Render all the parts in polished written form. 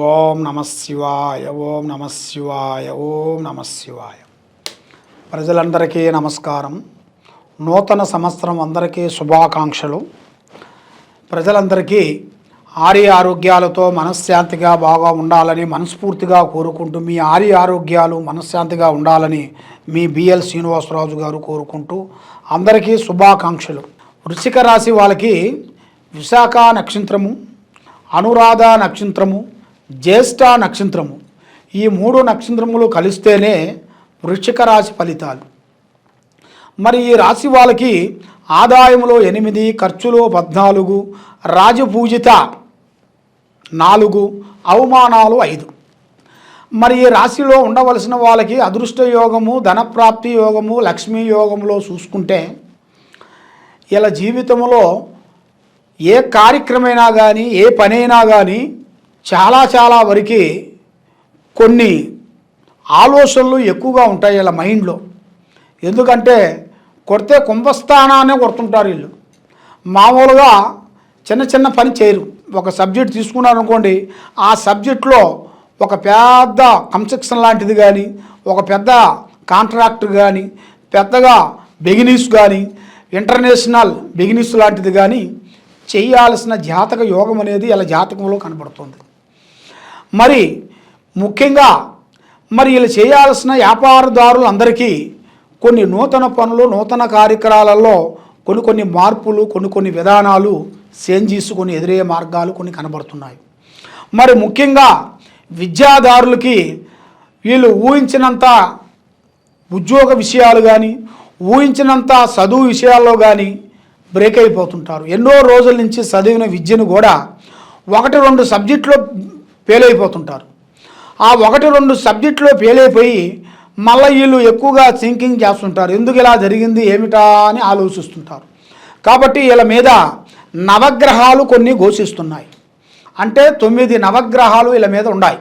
ఓం నమ శివాయ, ఓం నమ శివాయ, ఓం నమ శివాయ. ప్రజలందరికీ నమస్కారం. నూతన సంవత్సరం అందరికీ శుభాకాంక్షలు. ప్రజలందరికీ ఆరోగ్యాలతో మనశ్శాంతిగా బాగా ఉండాలని మనస్ఫూర్తిగా కోరుకుంటూ, మీ ఆరోగ్యాలు మనశ్శాంతిగా ఉండాలని మీ బిఎల్ శ్రీనివాసరాజు గారు కోరుకుంటూ అందరికీ శుభాకాంక్షలు. వృశ్చిక రాశి వాళ్ళకి విశాఖ నక్షత్రము, అనురాధ నక్షత్రము, జ్యేష్ఠ నక్షత్రము, ఈ 3 నక్షత్రములు కలిస్తేనే వృశ్చిక రాశి ఫలితాలు. మరి ఈ రాశి వాళ్ళకి ఆదాయములో 8, ఖర్చులో 14, రాజపూజిత 4, అవమానాలు 5. మరి ఈ రాశిలో ఉండవలసిన వాళ్ళకి అదృష్ట యోగము, ధనప్రాప్తి యోగము, లక్ష్మీ యోగములో చూసుకుంటే ఇలా జీవితంలో ఏ కార్యక్రమైనా కానీ ఏ పనైనా కానీ చాలా వరకు కొన్ని ఆలోచనలు ఎక్కువగా ఉంటాయి ఇలా మైండ్లో. ఎందుకంటే కొడితే కుంభస్థానాన్ని కొడుతుంటారు వీళ్ళు. మామూలుగా చిన్న పని చేయరు. ఒక సబ్జెక్ట్ తీసుకున్నారనుకోండి, ఆ సబ్జెక్ట్లో ఒక పెద్ద కన్స్ట్రక్షన్ లాంటిది కానీ, ఒక పెద్ద కాంట్రాక్ట్ కానీ, పెద్దగా బిజినెస్ కానీ, ఇంటర్నేషనల్ బిజినెస్ లాంటిది కానీ చేయాల్సిన జాతక యోగం అనేది ఇలా జాతకంలో కనబడుతుంది. మరి ముఖ్యంగా ఇలా చేయాల్సిన వ్యాపారదారులు అందరికీ కొన్ని నూతన పనులు, నూతన కార్యక్రమాలలో కొన్ని మార్పులు, కొన్ని విధానాలు చేంజెస్, కొన్ని ఎదురయ్యే మార్గాలు కొన్ని కనబడుతున్నాయి. మరి ముఖ్యంగా విద్యాదారులకి వీళ్ళు ఊహించినంత ఉద్యోగ విషయాలు కానీ, ఊహించినంత చదువు విషయాల్లో కానీ బ్రేక్ అయిపోతుంటారు. ఎన్నో రోజుల నుంచి చదివిన విద్యను కూడా 1-2 సబ్జెక్టులో ఫెయిల్ అయిపోతుంటారు. ఆ 1-2 సబ్జెక్టులో ఫెయిల్ అయిపోయి మళ్ళీ వీళ్ళు ఎక్కువగా థింకింగ్ చేస్తుంటారు. ఎందుకు ఇలా జరిగింది ఏమిటా అని ఆలోచిస్తుంటారు. కాబట్టి వీళ్ళ మీద నవగ్రహాలు కొన్ని ఘోషిస్తున్నాయి. అంటే 9 నవగ్రహాలు వీళ్ళ మీద ఉన్నాయి.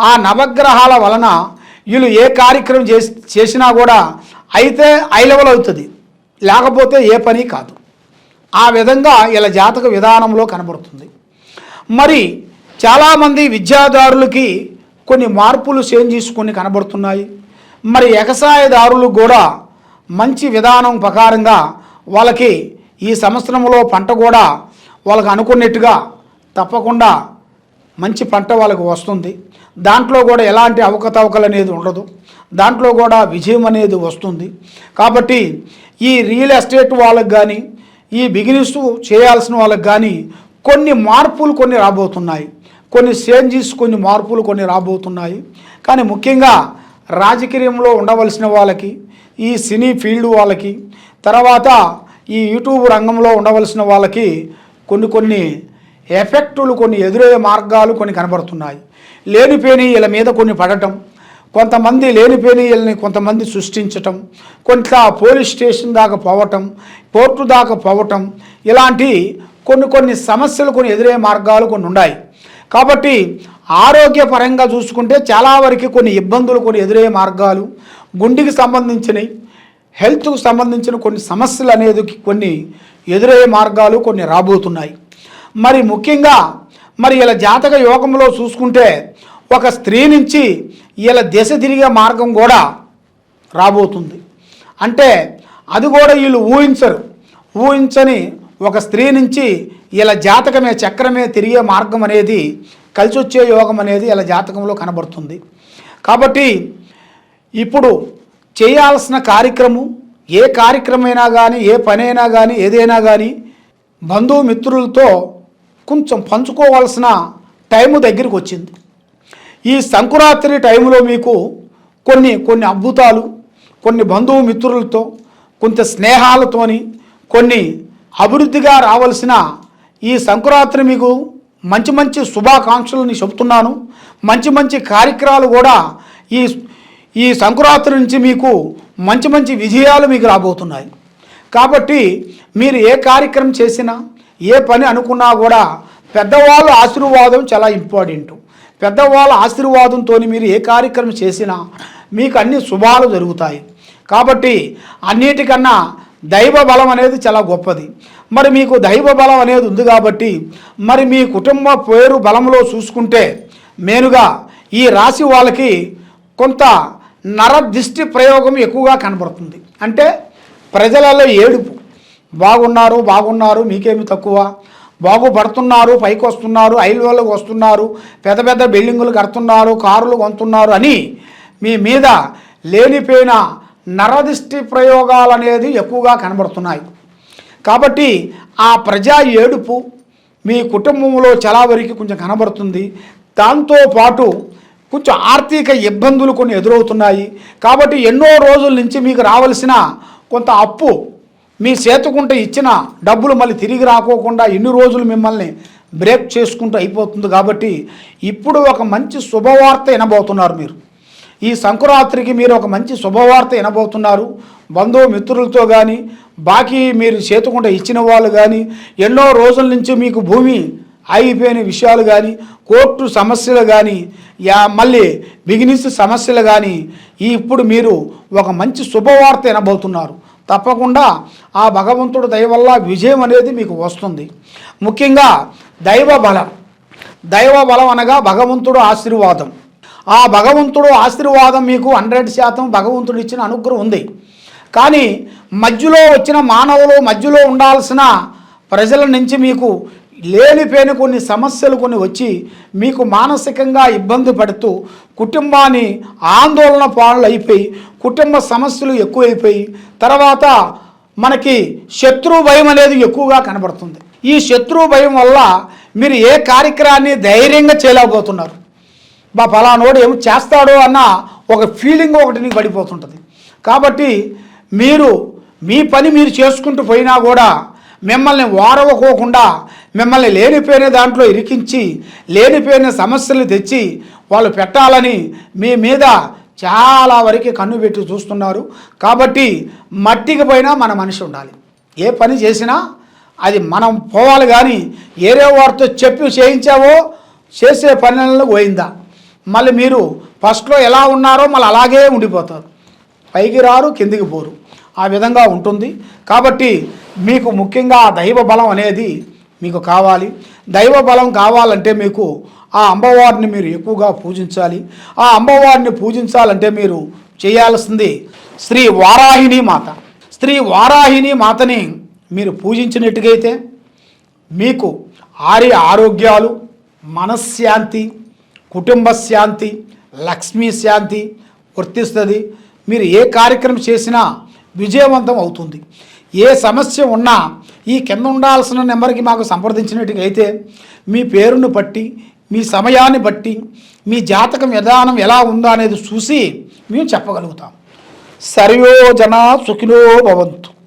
ఆ నవగ్రహాల వలన వీళ్ళు ఏ కార్యక్రమం చేసినా కూడా అయితే హై లెవెల్ అవుతుంది, లేకపోతే ఏ పని కాదు. ఆ విధంగా ఇలా జాతక విధానంలో కనబడుతుంది. మరి చాలామంది విద్యాదారులకి కొన్ని మార్పులు చేంజెస్ కొన్ని కనబడుతున్నాయి. మరి వ్యవసాయదారులకు కూడా మంచి విధానం ప్రకారంగా వాళ్ళకి ఈ సంవత్సరంలో పంట కూడా వాళ్ళకి అనుకున్నట్టుగా తప్పకుండా మంచి పంట వాళ్ళకి వస్తుంది. దాంట్లో కూడా ఎలాంటి అవకతవకలు అనేది ఉండదు. దాంట్లో కూడా విజయం అనేది వస్తుంది. కాబట్టి ఈ రియల్ ఎస్టేట్ వాళ్ళకి కానీ, ఈ బిజినెస్ చేయాల్సిన వాళ్ళకి కానీ కొన్ని మార్పులు కొన్ని రాబోతున్నాయి. కొన్ని చేంజెస్, కొన్ని మార్పులు కొన్ని రాబోతున్నాయి. కానీ ముఖ్యంగా రాజకీయంలో ఉండవలసిన వాళ్ళకి, ఈ సినీ ఫీల్డ్ వాళ్ళకి, తర్వాత ఈ యూట్యూబ్ రంగంలో ఉండవలసిన వాళ్ళకి కొన్ని ఎఫెక్టులు, కొన్ని ఎదురయ్యే మార్గాలు కొన్ని కనబడుతున్నాయి. లేనిపోని వీళ్ళ మీద కొన్ని పడటం, కొంతమంది లేనిపోని వీళ్ళని కొంతమంది సృష్టించటం, కొంత పోలీస్ స్టేషన్ దాకా పోవటం, కోర్టు దాకా పోవటం, ఇలాంటి కొన్ని సమస్యలు, కొన్ని ఎదురయ్యే మార్గాలు కొన్ని ఉన్నాయి. కాబట్టి ఆరోగ్యపరంగా చూసుకుంటే చాలా వరకు కొన్ని ఇబ్బందులు, కొన్ని ఎదురయ్యే మార్గాలు, గుండెకి సంబంధించినవి, హెల్త్కు సంబంధించిన కొన్ని సమస్యలు అనేది కొన్ని ఎదురయ్యే మార్గాలు కొన్ని రాబోతున్నాయి. మరి ముఖ్యంగా ఇలా జాతక యోగంలో చూసుకుంటే ఒక స్త్రీ నుంచి ఇలా దిశ తిరిగే మార్గం కూడా రాబోతుంది. అంటే అది కూడా వీళ్ళు ఊహించని ఒక స్త్రీ నుంచి ఇలా జాతకమే చక్రమే తిరిగే మార్గం అనేది, కలిసి వచ్చే యోగం అనేది ఇలా జాతకంలో కనబడుతుంది. కాబట్టి ఇప్పుడు చేయాల్సిన కార్యక్రమం, ఏ కార్యక్రమైనా కానీ, ఏ పనైనా కానీ, ఏదైనా కానీ బంధుమిత్రులతో కొంచెం పంచుకోవాల్సిన టైము దగ్గరికి వచ్చింది. ఈ సంక్రాంతి టైంలో మీకు కొన్ని అద్భుతాలు, కొన్ని బంధుమిత్రులతో, కొంత స్నేహాలతోని కొన్ని అభివృద్ధిగా రావాల్సిన ఈ సంక్రాంతి మీకు మంచి శుభాకాంక్షలని చెబుతున్నాను. మంచి కార్యక్రమాలు కూడా ఈ సంక్రాంతి నుంచి మీకు మంచి విజయాలు మీకు రాబోతున్నాయి. కాబట్టి మీరు ఏ కార్యక్రమం చేసినా, ఏ పని అనుకున్నా కూడా పెద్దవాళ్ళ ఆశీర్వాదం చాలా ఇంపార్టెంట్. పెద్దవాళ్ళ ఆశీర్వాదంతో మీరు ఏ కార్యక్రమం చేసినా మీకు అన్ని శుభాలు జరుగుతాయి. కాబట్టి అన్నిటికన్నా దైవ బలం అనేది చాలా గొప్పది. మరి మీకు దైవ బలం అనేది ఉంది కాబట్టి మరి మీ కుటుంబ పేరు బలంలో చూసుకుంటే మెయిన్గా ఈ రాశి వాళ్ళకి కొంత నరదిష్టి ప్రయోగం ఎక్కువగా కనబడుతుంది. అంటే ప్రజలలో ఏడుపు, బాగున్నారు బాగున్నారు మీకేమి తక్కువ, బాగుపడుతున్నారు పైకి వస్తున్నారు, హైవేలకు వస్తున్నారు, పెద్ద పెద్ద బిల్డింగులు కడుతున్నారు, కారులు కొంటున్నారు అని మీ మీద లేనిపోయిన నరదిష్టి ప్రయోగాలు అనేది ఎక్కువగా కనబడుతున్నాయి. కాబట్టి ఆ ప్రజా ఏడుపు మీ కుటుంబంలో చాలా వరకు కొంచెం కనబడుతుంది. దాంతోపాటు కొంచెం ఆర్థిక ఇబ్బందులు కొన్ని ఎదురవుతున్నాయి. కాబట్టి ఎన్నో రోజుల నుంచి మీకు రావాల్సిన కొంత అప్పు మీ చేతుకుంటే ఇచ్చిన డబ్బులు మళ్ళీ తిరిగి రాకోకుండా ఎన్ని రోజులు మిమ్మల్ని బ్రేక్ చేసుకుంటూ అయిపోతుంది. కాబట్టి ఇప్పుడు ఒక మంచి శుభవార్త వినబోతున్నారు. మీరు ఈ సంక్రాంతికి మీరు ఒక మంచి శుభవార్త వినబోతున్నారు. బంధుమిత్రులతో కానీ, బాకీ మీరు చేతుకుంటే ఇచ్చిన వాళ్ళు కానీ, ఎన్నో రోజుల నుంచి మీకు భూమి ఆగిపోయిన విషయాలు కానీ, కోర్టు సమస్యలు కానీ, మళ్ళీ బిగినిస్ సమస్యలు కానీ, ఇప్పుడు మీరు ఒక మంచి శుభవార్త వినబోతున్నారు. తప్పకుండా ఆ భగవంతుడు దయ వల్ల విజయం అనేది మీకు వస్తుంది. ముఖ్యంగా దైవ బలం అనగా భగవంతుడు ఆశీర్వాదం. ఆ భగవంతుడు ఆశీర్వాదం మీకు 100% భగవంతుడు ఇచ్చిన అనుగ్రహం ఉంది. కానీ మధ్యలో వచ్చిన మానవులు, మధ్యలో ఉండాల్సిన ప్రజల నుంచి మీకు లేనిపోయిన కొన్ని సమస్యలు కొన్ని వచ్చి మీకు మానసికంగా ఇబ్బంది పడుతూ కుటుంబాన్ని ఆందోళన పాలు అయిపోయి కుటుంబ సమస్యలు ఎక్కువైపోయి తర్వాత మనకి శత్రు భయం అనేది ఎక్కువగా కనబడుతుంది. ఈ శత్రు భయం వల్ల మీరు ఏ కార్యక్రమాన్ని ధైర్యంగా చేయలేకపోతున్నారు. ఫలానోడు ఏమి చేస్తాడో అన్న ఒక ఫీలింగ్ ఒకటి నీకు పడిపోతుంటుంది. కాబట్టి మీరు మీ పని మీరు చేసుకుంటూ పోయినా కూడా మిమ్మల్ని వారవకోకుండా మిమ్మల్ని లేనిపోయిన దాంట్లో ఇరికించి లేనిపోయిన సమస్యలు తెచ్చి వాళ్ళు పెట్టాలని మీ మీద చాలా వరకు కన్ను పెట్టి చూస్తున్నారు. కాబట్టి మట్టికి పోయినా మన మనిషి ఉండాలి. ఏ పని చేసినా అది మనం పోవాలి. కానీ ఏరే వారితో చెప్పి చేయించావో చేసే పనులను పోయిందా మళ్ళీ మీరు ఫస్ట్లో ఎలా ఉన్నారో మళ్ళీ అలాగే ఉండిపోతారు. పైకి రారు, కిందికి పోరు. ఆ విధంగా ఉంటుంది. కాబట్టి మీకు ముఖ్యంగా దైవ బలం అనేది మీకు కావాలి. దైవ బలం కావాలంటే మీకు ఆ అమ్మవారిని మీరు ఎక్కువగా పూజించాలి. ఆ అమ్మవారిని పూజించాలంటే మీరు చేయాల్సింది శ్రీ వారాహిణి మాత. శ్రీ వారాహిణి మాతని మీరు పూజించినట్టుగైతే మీకు ఆరోగ్యాలు, మనశ్శాంతి, కుటుంబ శాంతి, లక్ష్మీ శాంతి వర్తిస్తుంది. మీరు ఏ కార్యక్రమం చేసినా విజయవంతం అవుతుంది. ఏ సమస్య ఉన్నా ఈ కింద ఉండాల్సిన నెంబర్కి మాకు సంప్రదించినట్టుగైతే మీ పేరును బట్టి, మీ సమయాన్ని బట్టి, మీ జాతకం విధానం ఎలా ఉందో అనేది చూసి మేము చెప్పగలుగుతాం. సర్వే జనా సుఖినో భవంతు.